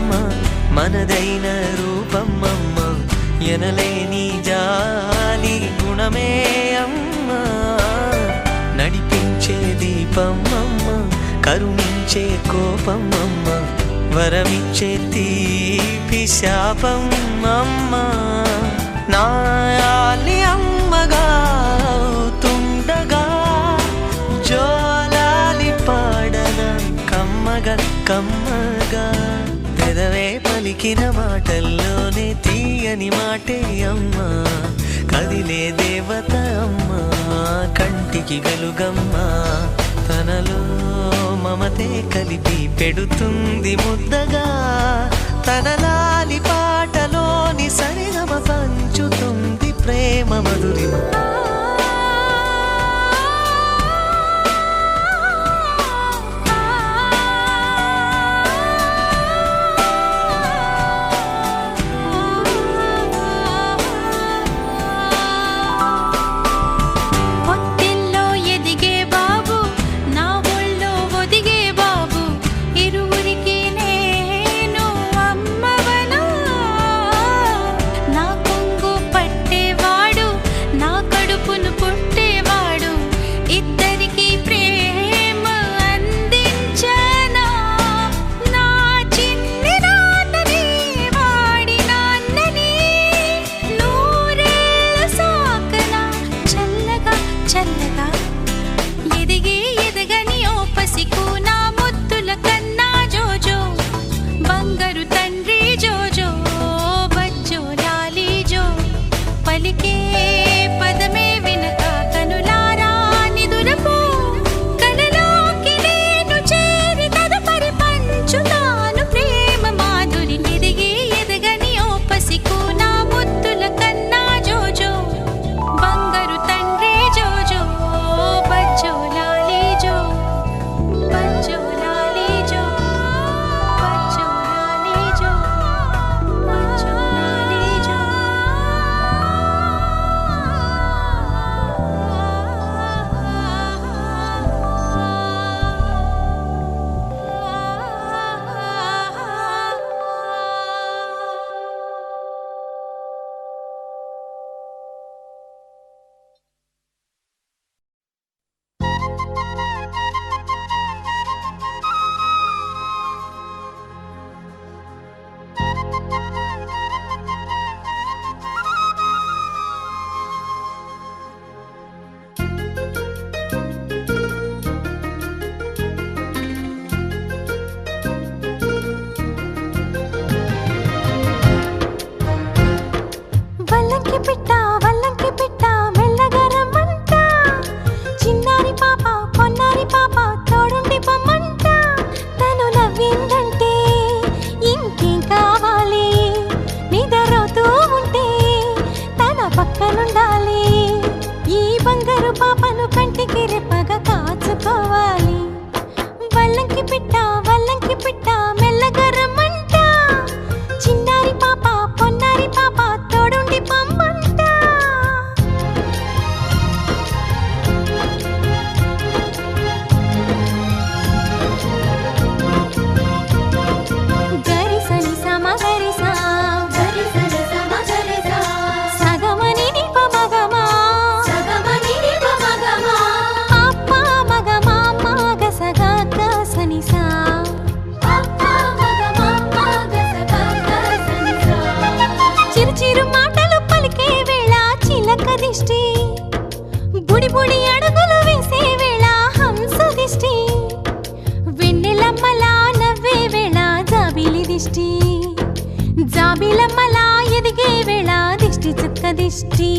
అమ్మ మనదైన రూపం అమ్మ ఎనలేని జాలి గుణమే అమ్మ నడిపించే దీపం అమ్మ కరుణించే కోపం అమ్మ వరమిచ్చే తీపి శాపం అమ్మ నాయాలి అమ్మగా తుండగా జోలాలి పాడన కమ్మగా కమ్మగా పెదవే పలికిన మాటల్లోనే తీయని మాటే అమ్మ కదిలే దేవత అమ్మ కంటికి వెలుగమ్మ తనలో మమతే కలిపి పెడుతుంది ముద్దగా తన లాలి పాటలోని సరిగమ పంచుతుంది ప్రేమ మధురిమ జాబిలమ్మలా ఎదిగే వేళ దిష్టి చుక్క దిష్టి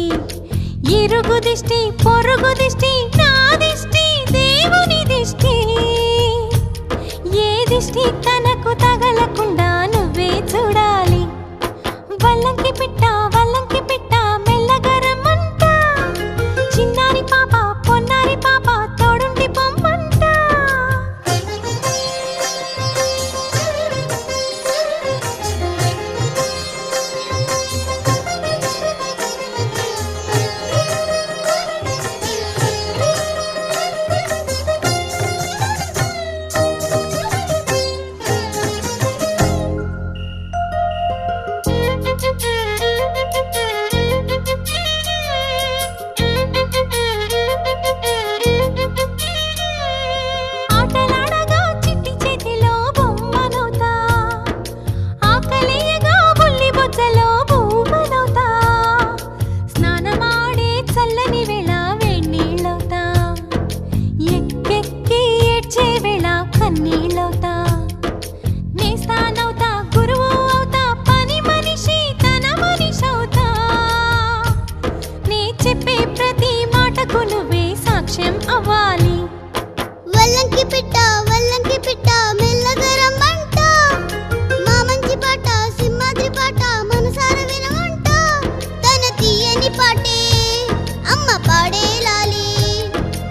ఇరుగు దిష్టి పొరుగు దిష్టి నా దిష్టి దేవుని దిష్టి ఏ దిష్టి తనకు తగలకుండా నువ్వే చూడాలి వల్లంకి పిట్ట మెల్లగరమంట చిన్నారి పాప పొన్నారి పాప తోడుండి పొమ్మంట పరిచయం అవ్వాలి. వల్లంకి పిట్ట మెల్లగా రమ్మంట, మా మంచి పాట సింహాద్రి పాట మనసార వినమంట. తన తీయని పాటే అమ్మ పాడే లాలి,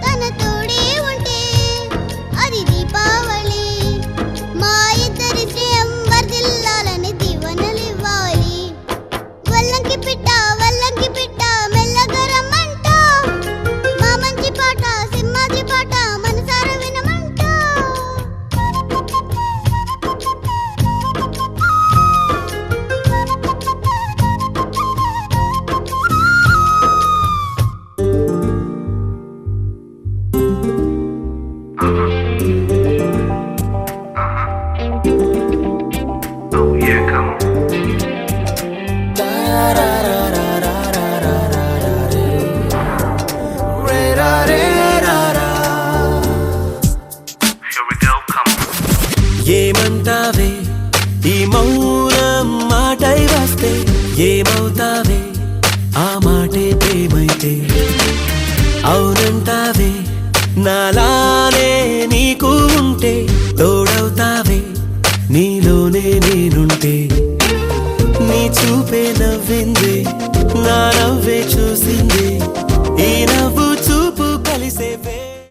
తన తోడే ఉంటే అది దీపావళి. మా ఇద్దరి శ్రేయం వర్ధిల్లాలని దీవెనలివ్వాలి. వల్లంకి పిట్ట మెల్లగా రమ్మంట, మా మంచి పాట సింహాద్రి పాట మనసార వినమంట. ఏమంటావే ఈ మౌనం మాటై వస్తే, ఏమవుతావే ఆ మాటే ప్రేమైతే. అవునంటావే నాలానే నీకు ఉంటే, తోడవుతావే నీలోనే నేనుంటే. నీ చూపే నవ్విందే నా